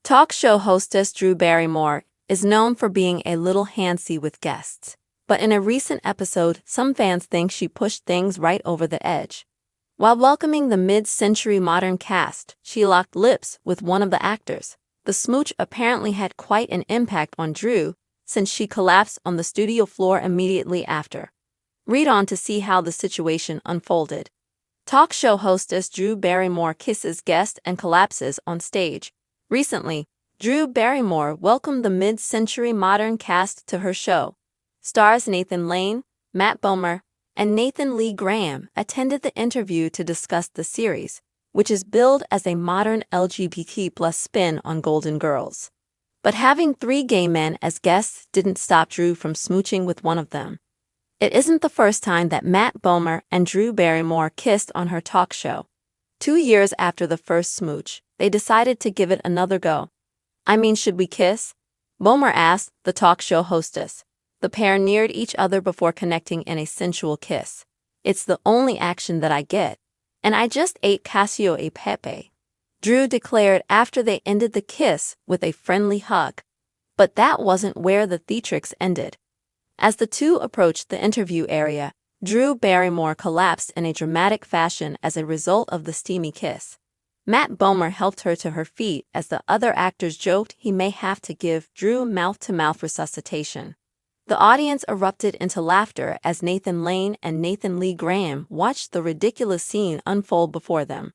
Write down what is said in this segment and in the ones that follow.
Talk show hostess Drew Barrymore is known for being a little handsy with guests. But in a recent episode, some fans think she pushed things right over the edge. While welcoming the mid-century modern cast, she locked lips with one of the actors. The smooch apparently had quite an impact on Drew, since she collapsed on the studio floor immediately after. Read on to see how the situation unfolded. Talk show hostess Drew Barrymore kisses guest and collapses on stage. Recently, Drew Barrymore welcomed the mid-century modern cast to her show. Stars Nathan Lane, Matt Bomer, and Nathan Lee Graham attended the interview to discuss the series, which is billed as a modern LGBT+ spin on Golden Girls. But having 3 gay men as guests didn't stop Drew from smooching with one of them. It isn't the first time that Matt Bomer and Drew Barrymore kissed on her talk show. 2 years after the first smooch, they decided to give it another go. "I mean, should we kiss?" Bomer asked the talk show hostess. The pair neared each other before connecting in a sensual kiss. "It's the only action that I get. And I just ate cacio e pepe," Drew declared after they ended the kiss with a friendly hug. But that wasn't where the theatrics ended. As the two approached the interview area, Drew Barrymore collapsed in a dramatic fashion as a result of the steamy kiss. Matt Bomer helped her to her feet as the other actors joked he may have to give Drew mouth-to-mouth resuscitation. The audience erupted into laughter as Nathan Lane and Nathan Lee Graham watched the ridiculous scene unfold before them.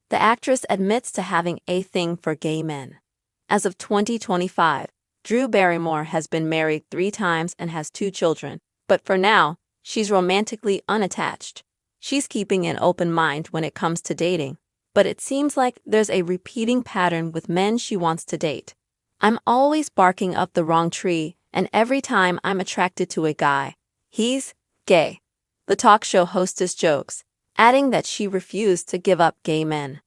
The actress admits to having a thing for gay men. As of 2025, Drew Barrymore has been married 3 times and has 2 children, but for now, she's romantically unattached. She's keeping an open mind when it comes to dating, but it seems like there's a repeating pattern with men she wants to date. "I'm always barking up the wrong tree, and every time I'm attracted to a guy, he's gay," the talk show hostess jokes, adding that she refused to give up gay men.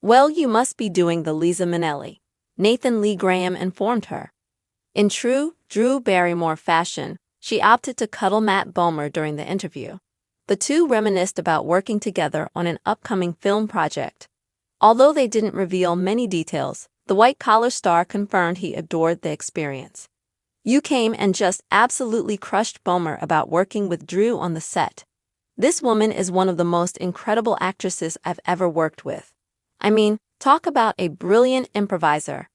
"Well, you must be doing the Liza Minnelli," Nathan Lee Graham informed her. In true Drew Barrymore fashion, she opted to cuddle Matt Bomer during the interview. The two reminisced about working together on an upcoming film project. Although they didn't reveal many details, the white-collar star confirmed he adored the experience. "You came and just absolutely crushed Bomer about working with Drew on the set. This woman is one of the most incredible actresses I've ever worked with. I mean, talk about a brilliant improviser."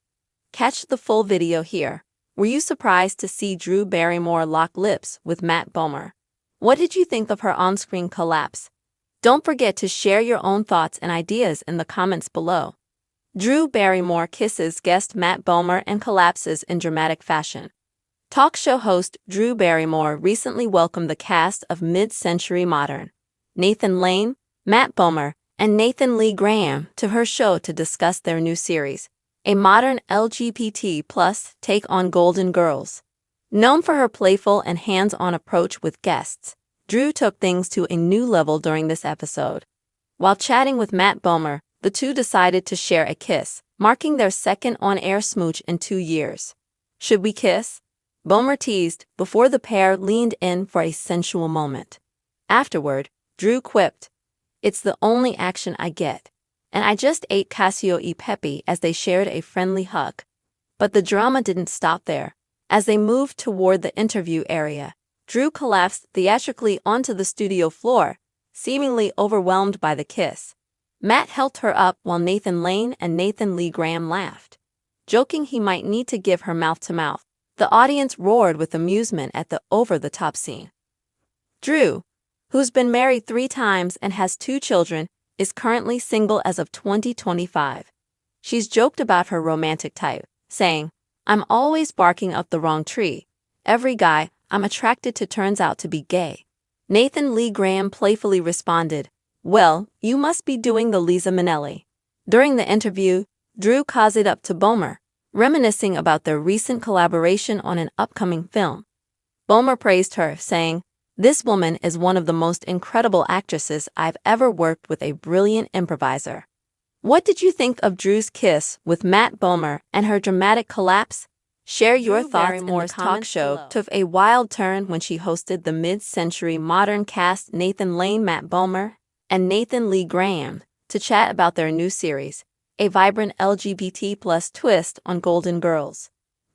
Catch the full video here. Were you surprised to see Drew Barrymore lock lips with Matt Bomer? What did you think of her on-screen collapse? Don't forget to share your own thoughts and ideas in the comments below. Drew Barrymore kisses guest Matt Bomer and collapses in dramatic fashion. Talk show host Drew Barrymore recently welcomed the cast of Mid-Century Modern, Nathan Lane, Matt Bomer, and Nathan Lee Graham to her show to discuss their new series, a modern LGBT+ take on Golden Girls. Known for her playful and hands-on approach with guests, Drew took things to a new level during this episode. While chatting with Matt Bomer, the two decided to share a kiss, marking their second on-air smooch in 2 years. "Should we kiss?" Bomer teased before the pair leaned in for a sensual moment. Afterward, Drew quipped, "It's the only action I get. And I just ate cacio e pepe," as they shared a friendly hug. But the drama didn't stop there. As they moved toward the interview area, Drew collapsed theatrically onto the studio floor, seemingly overwhelmed by the kiss. Matt helped her up while Nathan Lane and Nathan Lee Graham laughed, joking he might need to give her mouth-to-mouth. The audience roared with amusement at the over-the-top scene. Drew, who's been married 3 times and has 2 children, is currently single as of 2025. She's joked about her romantic type, saying, "I'm always barking up the wrong tree. Every guy I'm attracted to turns out to be gay." Nathan Lee Graham playfully responded, "Well, you must be doing the Liza Minnelli." During the interview, Drew cozied up to Bomer, reminiscing about their recent collaboration on an upcoming film. Bomer praised her, saying, "This woman is one of the most incredible actresses I've ever worked with, a brilliant improviser." What did you think of Drew's kiss with Matt Bomer and her dramatic collapse? Share your thoughts in the comments below. Talk show took a wild turn when she hosted the Mid-Century Modern cast Nathan Lane, Matt Bomer, and Nathan Lee Graham to chat about their new series, a vibrant LGBT plus twist on Golden Girls.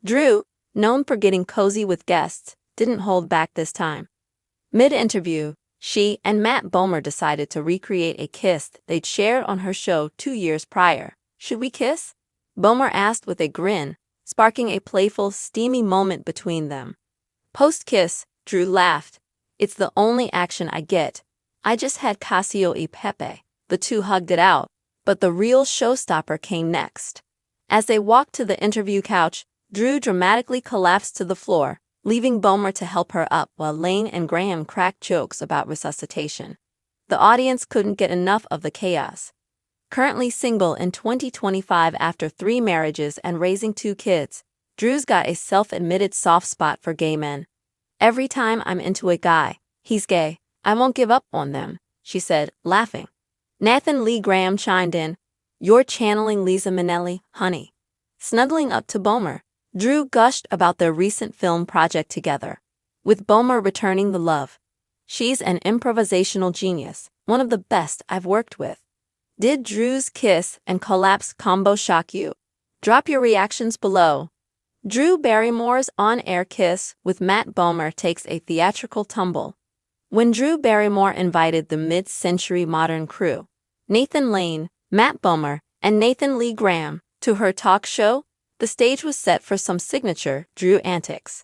Drew, known for getting cozy with guests, didn't hold back this time. Mid-interview, she and Matt Bomer decided to recreate a kiss they'd shared on her show 2 years prior. "Should we kiss?" Bomer asked with a grin, sparking a playful, steamy moment between them. Post-kiss, Drew laughed. "It's the only action I get. I just had Casio e Pepe." The two hugged it out, but the real showstopper came next. As they walked to the interview couch, Drew dramatically collapsed to the floor, leaving Bomer to help her up while Lane and Graham cracked jokes about resuscitation. The audience couldn't get enough of the chaos. Currently single in 2025 after 3 marriages and raising 2 kids, Drew's got a self-admitted soft spot for gay men. "Every time I'm into a guy, he's gay, I won't give up on them," she said, laughing. Nathan Lee Graham chimed in, "You're channeling Liza Minnelli, honey." Snuggling up to Bomer, Drew gushed about their recent film project together, with Bomer returning the love. "She's an improvisational genius, one of the best I've worked with." Did Drew's kiss and collapse combo shock you? Drop your reactions below. Drew Barrymore's on-air kiss with Matt Bomer takes a theatrical tumble. When Drew Barrymore invited the mid-century modern crew, Nathan Lane, Matt Bomer, and Nathan Lee Graham, to her talk show, the stage was set for some signature Drew antics.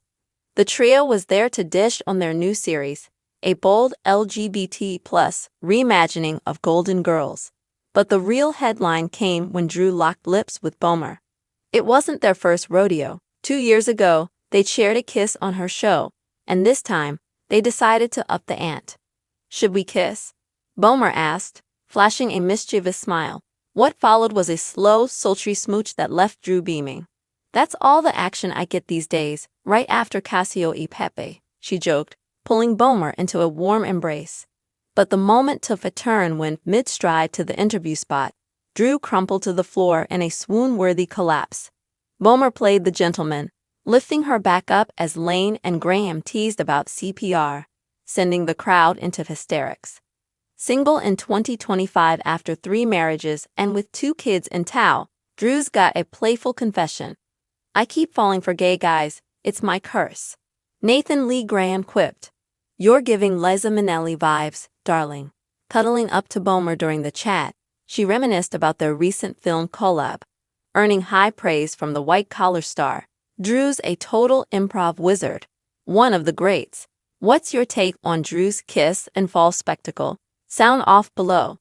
The trio was there to dish on their new series, a bold LGBT+ reimagining of Golden Girls. But the real headline came when Drew locked lips with Bomer. It wasn't their first rodeo. 2 years ago, they'd shared a kiss on her show, and this time, they decided to up the ante. "Should we kiss?" Bomer asked, flashing a mischievous smile. What followed was a slow, sultry smooch that left Drew beaming. "That's all the action I get these days, right after Casio e Pepe," she joked, pulling Bomer into a warm embrace. But the moment took a turn when, mid-stride to the interview spot, Drew crumpled to the floor in a swoon-worthy collapse. Bomer played the gentleman, lifting her back up as Lane and Graham teased about CPR, sending the crowd into hysterics. Single in 2025 after 3 marriages and with 2 kids in tow, Drew's got a playful confession. "I keep falling for gay guys, it's my curse." Nathan Lee Graham quipped, "You're giving Liza Minnelli vibes, darling." Cuddling up to Bomer during the chat, she reminisced about their recent film collab, earning high praise from the white-collar star. "Drew's a total improv wizard, one of the greats." What's your take on Drew's kiss and fall spectacle? Sound off below.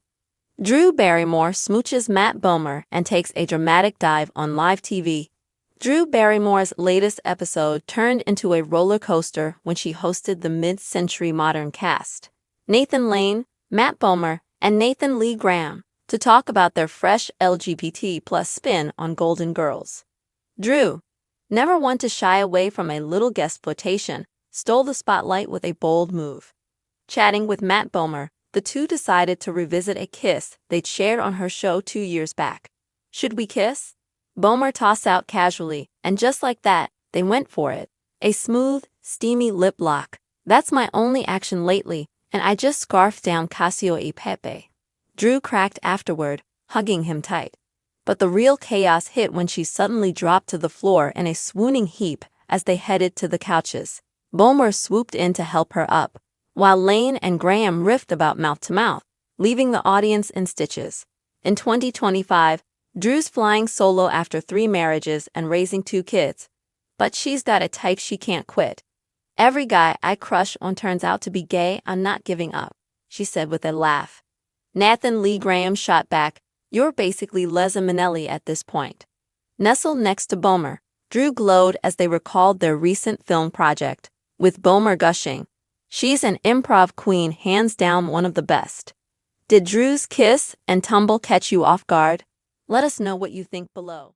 Drew Barrymore smooches Matt Bomer and takes a dramatic dive on live TV. Drew Barrymore's latest episode turned into a roller coaster when she hosted the mid-century modern cast, Nathan Lane, Matt Bomer, and Nathan Lee Graham, to talk about their fresh LGBT+ spin on Golden Girls. Drew, never one to shy away from a little guest flirtation, stole the spotlight with a bold move. Chatting with Matt Bomer, the two decided to revisit a kiss they'd shared on her show 2 years back. "Should we kiss?" Bomer tossed out casually, and just like that, they went for it. A smooth, steamy lip lock. "That's my only action lately, and I just scarfed down Casio e Pepe." Drew cracked afterward, hugging him tight. But the real chaos hit when she suddenly dropped to the floor in a swooning heap as they headed to the couches. Bomer swooped in to help her up, while Lane and Graham riffed about mouth-to-mouth, leaving the audience in stitches. In 2025, Drew's flying solo after 3 marriages and raising 2 kids. But she's got a type she can't quit. "Every guy I crush on turns out to be gay, I'm not giving up," she said with a laugh. Nathan Lee Graham shot back, "You're basically Liza Minnelli at this point." Nestled next to Bomer, Drew glowed as they recalled their recent film project, with Bomer gushing, "She's an improv queen, hands down one of the best." Did Drew's kiss and tumble catch you off guard? Let us know what you think below.